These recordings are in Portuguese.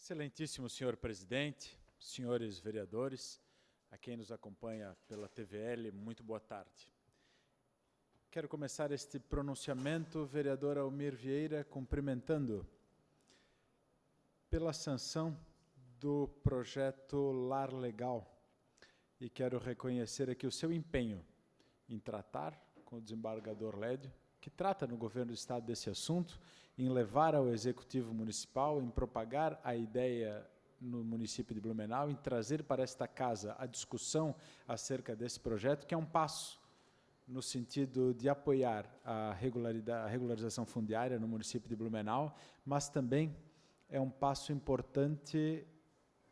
Excelentíssimo senhor presidente, senhores vereadores, a quem nos acompanha pela TVL, muito boa tarde. Quero começar este pronunciamento, vereador Almir Vieira, cumprimentando pela sanção do projeto Lar Legal e quero reconhecer aqui o seu empenho em tratar com o desembargador Lédio, que trata no governo do Estado desse assunto, em levar ao Executivo Municipal, em propagar a ideia no município de Blumenau, em trazer para esta casa a discussão acerca desse projeto, que é um passo no sentido de apoiar a regularização fundiária no município de Blumenau, mas também é um passo importante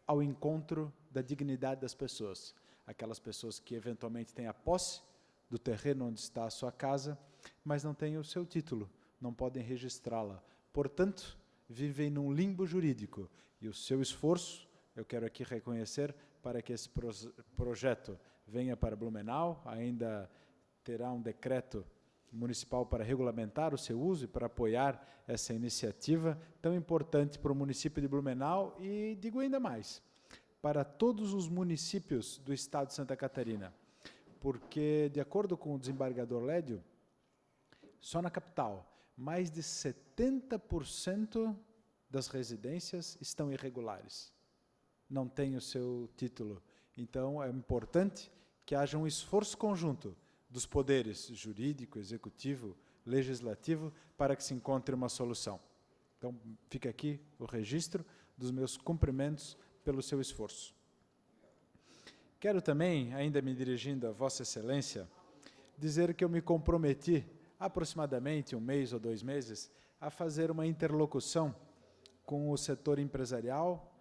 ao encontro da dignidade das pessoas, aquelas pessoas que eventualmente têm a posse do terreno onde está a sua casa, mas não têm o seu título, não podem registrá-la. Portanto, vivem num limbo jurídico. E o seu esforço, eu quero aqui reconhecer, para que esse projeto venha para Blumenau, ainda terá um decreto municipal para regulamentar o seu uso e para apoiar essa iniciativa tão importante para o município de Blumenau e, digo ainda mais, para todos os municípios do estado de Santa Catarina. Porque, de acordo com o desembargador Lédio, só na capital, mais de 70% das residências estão irregulares, não têm o seu título. Então, é importante que haja um esforço conjunto dos poderes jurídico, executivo, legislativo, para que se encontre uma solução. Então, fica aqui o registro dos meus cumprimentos pelo seu esforço. Quero também, ainda me dirigindo a Vossa Excelência, dizer que eu me comprometi, aproximadamente 1 mês ou 2 meses, a fazer uma interlocução com o setor empresarial,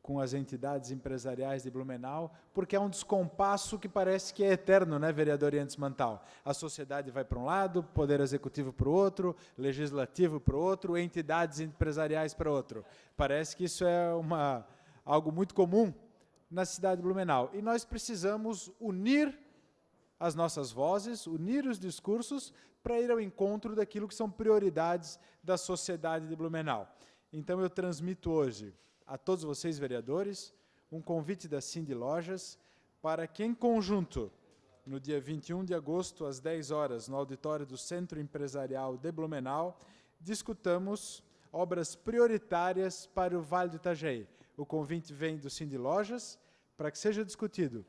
com as entidades empresariais de Blumenau, porque é um descompasso que parece que é eterno, né, vereador Yantes Mantal? A sociedade vai para um lado, poder executivo para o outro, legislativo para o outro, entidades empresariais para outro. Parece que isso é algo muito comum na cidade de Blumenau. E nós precisamos unir as nossas vozes, unir os discursos para ir ao encontro daquilo que são prioridades da sociedade de Blumenau. Então, eu transmito hoje a todos vocês, vereadores, um convite da Cindy Lojas para que, em conjunto, no dia 21 de agosto, às 10 horas, no auditório do Centro Empresarial de Blumenau, discutamos obras prioritárias para o Vale do Itajaí. O convite vem do Cindy Lojas para que seja discutido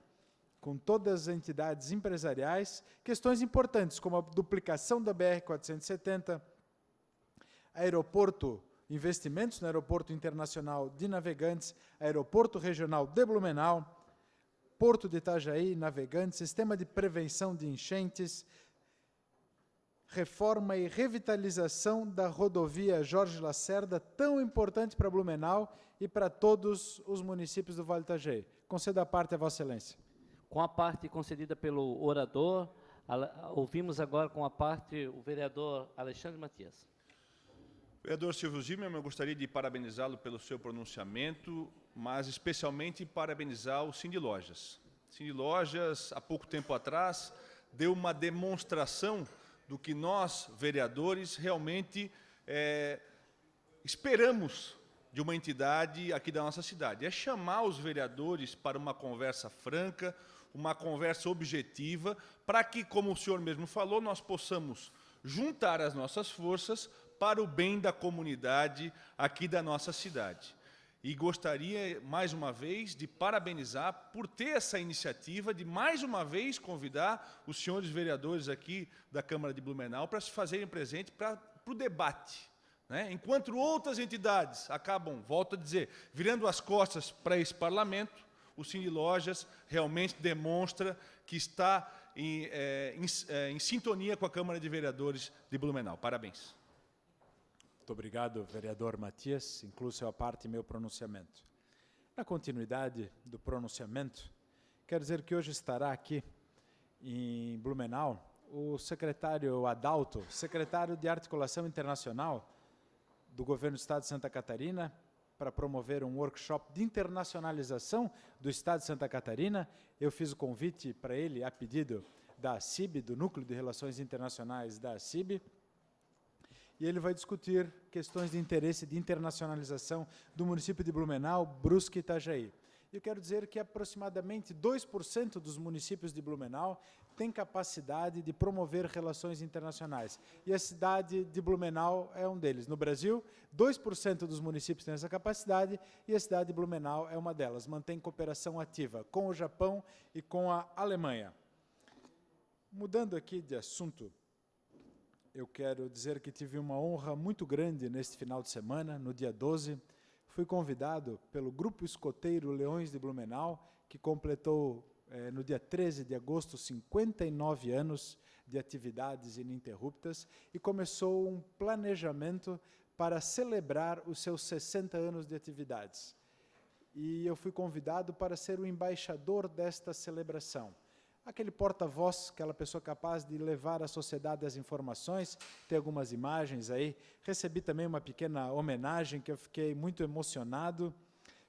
com todas as entidades empresariais, questões importantes, como a duplicação da BR-470, aeroporto, investimentos no Aeroporto Internacional de Navegantes, Aeroporto Regional de Blumenau, Porto de Itajaí, Navegantes, Sistema de Prevenção de Enchentes, reforma e revitalização da rodovia Jorge Lacerda, tão importante para Blumenau e para todos os municípios do Vale do Itajaí. Conceda a parte a Vossa Excelência. Com a parte concedida pelo orador, ouvimos agora com a parte o vereador Alexandre Matias. Vereador Silvio Zimmermann, eu gostaria de parabenizá-lo pelo seu pronunciamento, mas especialmente parabenizar o Cindy Lojas. Cindy Lojas, há pouco tempo atrás, deu uma demonstração do que nós, vereadores, realmente esperamos de uma entidade aqui da nossa cidade. É chamar os vereadores para uma conversa franca, uma conversa objetiva, para que, como o senhor mesmo falou, nós possamos juntar as nossas forças para o bem da comunidade aqui da nossa cidade. E gostaria, mais uma vez, de parabenizar por ter essa iniciativa de, mais uma vez, convidar os senhores vereadores aqui da Câmara de Blumenau para se fazerem presente para o debate. Né? Enquanto outras entidades acabam, volto a dizer, virando as costas para esse parlamento, o Cindy Lojas realmente demonstra que está em sintonia com a Câmara de Vereadores de Blumenau. Parabéns. Muito obrigado, vereador Matias, incluso a parte meu pronunciamento. Na continuidade do pronunciamento, quero dizer que hoje estará aqui em Blumenau o secretário Adalto, secretário de Articulação Internacional do Governo do Estado de Santa Catarina, para promover um workshop de internacionalização do Estado de Santa Catarina. Eu fiz o convite para ele a pedido da ACIB, do Núcleo de Relações Internacionais da ACIB, e ele vai discutir questões de interesse de internacionalização do município de Blumenau, Brusque e Itajaí. Eu quero dizer que aproximadamente 2% dos municípios de Blumenau têm capacidade de promover relações internacionais. E a cidade de Blumenau é um deles. No Brasil, 2% dos municípios têm essa capacidade e a cidade de Blumenau é uma delas. Mantém cooperação ativa com o Japão e com a Alemanha. Mudando aqui de assunto, eu quero dizer que tive uma honra muito grande neste final de semana, no dia 12, fui convidado pelo Grupo Escoteiro Leões de Blumenau, que completou, no dia 13 de agosto, 59 anos de atividades ininterruptas e começou um planejamento para celebrar os seus 60 anos de atividades. E eu fui convidado para ser o embaixador desta celebração. Aquele porta-voz, aquela pessoa capaz de levar à sociedade as informações, tem algumas imagens aí. Recebi também uma pequena homenagem que eu fiquei muito emocionado.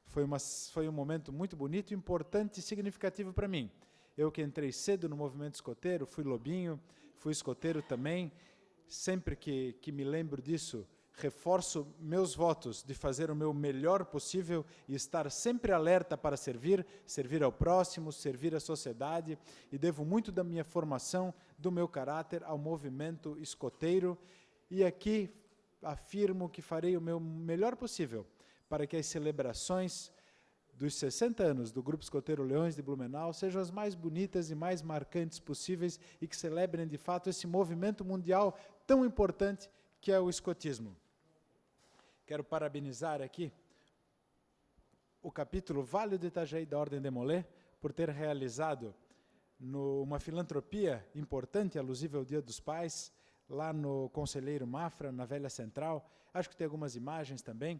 Foi um momento muito bonito, importante e significativo para mim. Eu que entrei cedo no movimento escoteiro, fui lobinho, fui escoteiro também. Sempre que me lembro disso, reforço meus votos de fazer o meu melhor possível e estar sempre alerta para servir ao próximo, servir à sociedade, e devo muito da minha formação, do meu caráter ao movimento escoteiro, e aqui afirmo que farei o meu melhor possível para que as celebrações dos 60 anos do Grupo Escoteiro Leões de Blumenau sejam as mais bonitas e mais marcantes possíveis e que celebrem, de fato, esse movimento mundial tão importante que é o escotismo. Quero parabenizar aqui o capítulo Vale do Itajaí da Ordem de Molay por ter realizado uma filantropia importante, alusiva ao Dia dos Pais, lá no Conselheiro Mafra, na Velha Central. Acho que tem algumas imagens também.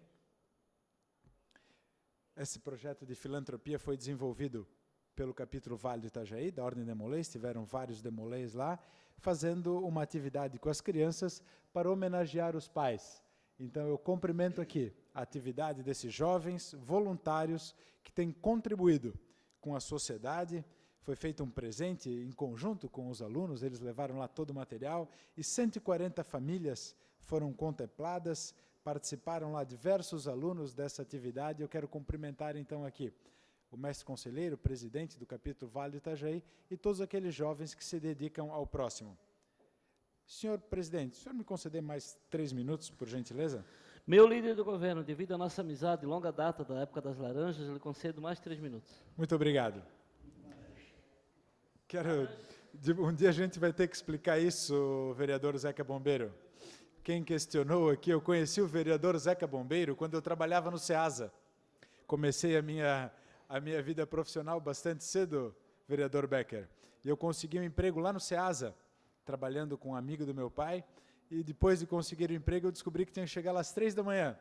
Esse projeto de filantropia foi desenvolvido pelo capítulo Vale do Itajaí, da Ordem de Molay. Tiveram vários demolês lá, fazendo uma atividade com as crianças para homenagear os pais. Então, eu cumprimento aqui a atividade desses jovens voluntários que têm contribuído com a sociedade. Foi feito um presente em conjunto com os alunos, eles levaram lá todo o material, e 140 famílias foram contempladas, participaram lá diversos alunos dessa atividade. Eu quero cumprimentar, então, aqui o mestre conselheiro, presidente do capítulo Vale do Itajaí, e todos aqueles jovens que se dedicam ao próximo. Senhor presidente, o senhor me conceder mais 3 minutos, por gentileza? Meu líder do governo, devido à nossa amizade de longa data, da época das laranjas, eu lhe concedo mais 3 minutos. Muito obrigado. Um dia a gente vai ter que explicar isso, vereador Zeca Bombeiro. Quem questionou aqui, eu conheci o vereador Zeca Bombeiro quando eu trabalhava no SEASA. Comecei a minha vida profissional bastante cedo, vereador Becker. E eu consegui um emprego lá no SEASA, trabalhando com um amigo do meu pai, e depois de conseguir o emprego, eu descobri que tinha que chegar às 3 da manhã.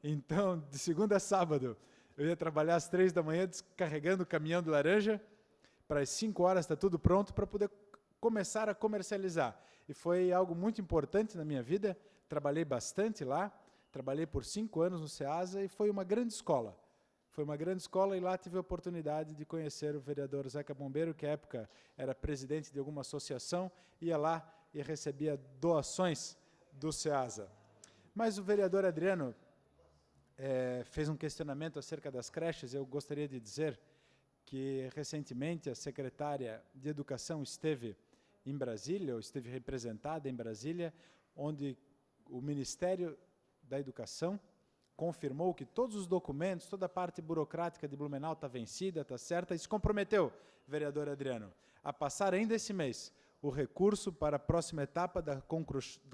Então, de segunda a sábado, eu ia trabalhar às 3 da manhã, descarregando o caminhão de laranja, para as 5 horas está tudo pronto para poder começar a comercializar. E foi algo muito importante na minha vida, trabalhei bastante lá, trabalhei por 5 anos no SEASA, e foi uma grande escola. Foi uma grande escola, e lá tive a oportunidade de conhecer o vereador Zeca Bombeiro, que à época era presidente de alguma associação, ia lá e recebia doações do SEASA. Mas o vereador Adriano fez um questionamento acerca das creches. Eu gostaria de dizer que, recentemente, a secretária de Educação esteve em Brasília, ou esteve representada em Brasília, onde o Ministério da Educação confirmou que todos os documentos, toda a parte burocrática de Blumenau está vencida, está certa, e se comprometeu, vereador Adriano, a passar ainda esse mês o recurso para a próxima etapa da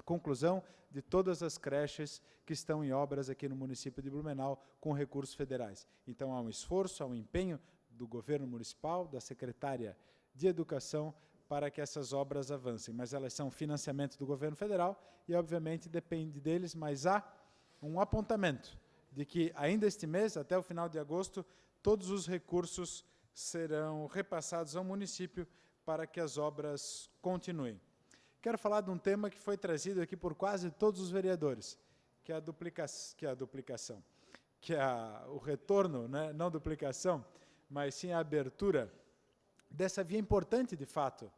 conclusão de todas as creches que estão em obras aqui no município de Blumenau com recursos federais. Então, há um esforço, há um empenho do governo municipal, da secretária de Educação, para que essas obras avancem. Mas elas são financiamento do governo federal e, obviamente, depende deles, mas há um apontamento de que ainda este mês, até o final de agosto, todos os recursos serão repassados ao município para que as obras continuem. Quero falar de um tema que foi trazido aqui por quase todos os vereadores, que é o retorno, né, não duplicação, mas sim a abertura dessa via importante, de fato,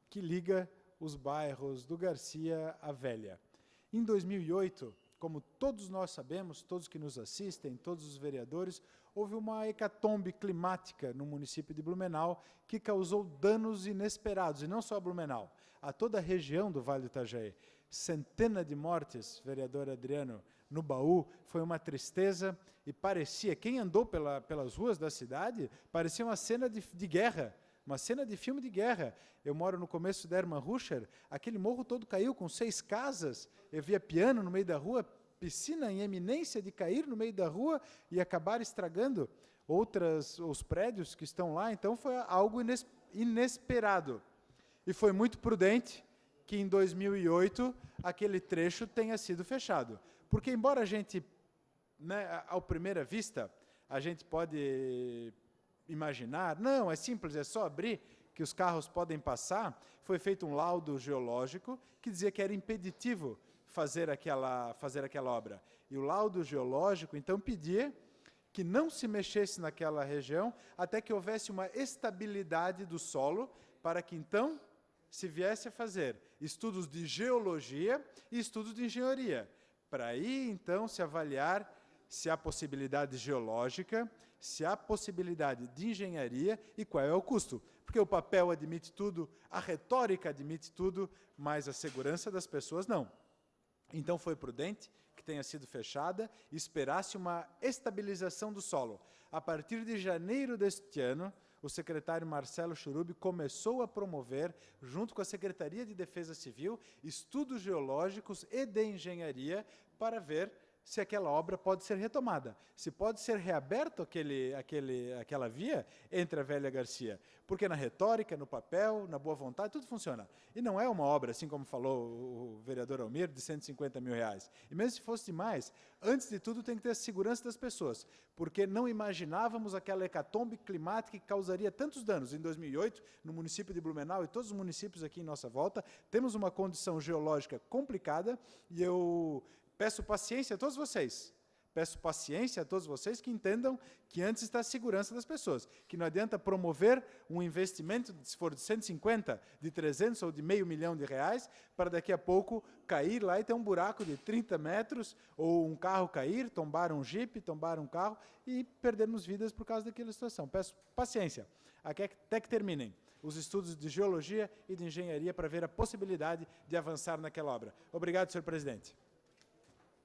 que liga os bairros do Garcia à Velha. Em 2008, como todos nós sabemos, todos que nos assistem, todos os vereadores, houve uma hecatombe climática no município de Blumenau que causou danos inesperados, e não só a Blumenau, a toda a região do Vale do Itajaí. Centenas de mortes, vereador Adriano, no Baú, foi uma tristeza e parecia, quem andou pelas ruas da cidade, parecia uma cena de guerra, uma cena de filme de guerra. Eu moro no começo da Hermann Ruscher, aquele morro todo caiu com 6 casas, eu via piano no meio da rua, piscina em eminência de cair no meio da rua e acabar estragando os prédios que estão lá. Então foi algo inesperado. E foi muito prudente que em 2008 aquele trecho tenha sido fechado. Porque embora a gente, né, à primeira vista, a gente pode imaginar, não, é simples, é só abrir que os carros podem passar, foi feito um laudo geológico que dizia que era impeditivo fazer aquela obra. E o laudo geológico, então, pedia que não se mexesse naquela região até que houvesse uma estabilidade do solo para que, então, se viesse a fazer estudos de geologia e estudos de engenharia. Para aí, então, se avaliar se há possibilidade geológica, se há possibilidade de engenharia e qual é o custo. Porque o papel admite tudo, a retórica admite tudo, mas a segurança das pessoas não. Então foi prudente que tenha sido fechada e esperasse uma estabilização do solo. A partir de janeiro deste ano, o secretário Marcelo Churub começou a promover, junto com a Secretaria de Defesa Civil, estudos geológicos e de engenharia para ver se aquela obra pode ser retomada, se pode ser reaberto aquela via entre a Velha e a Garcia. Porque na retórica, no papel, na boa vontade, tudo funciona. E não é uma obra, assim como falou o vereador Almir, de 150 mil reais. E mesmo se fosse demais, antes de tudo tem que ter a segurança das pessoas, porque não imaginávamos aquela hecatombe climática que causaria tantos danos. Em 2008, no município de Blumenau e todos os municípios aqui em nossa volta, temos uma condição geológica complicada e eu peço paciência a todos vocês. Peço paciência a todos vocês que entendam que antes está a segurança das pessoas, que não adianta promover um investimento, se for de 150, de 300 ou de R$500 mil para daqui a pouco cair lá e ter um buraco de 30 metros, ou um carro cair, tombar um jipe, tombar um carro e perdermos vidas por causa daquela situação. Peço paciência, até que terminem os estudos de geologia e de engenharia para ver a possibilidade de avançar naquela obra. Obrigado, senhor presidente.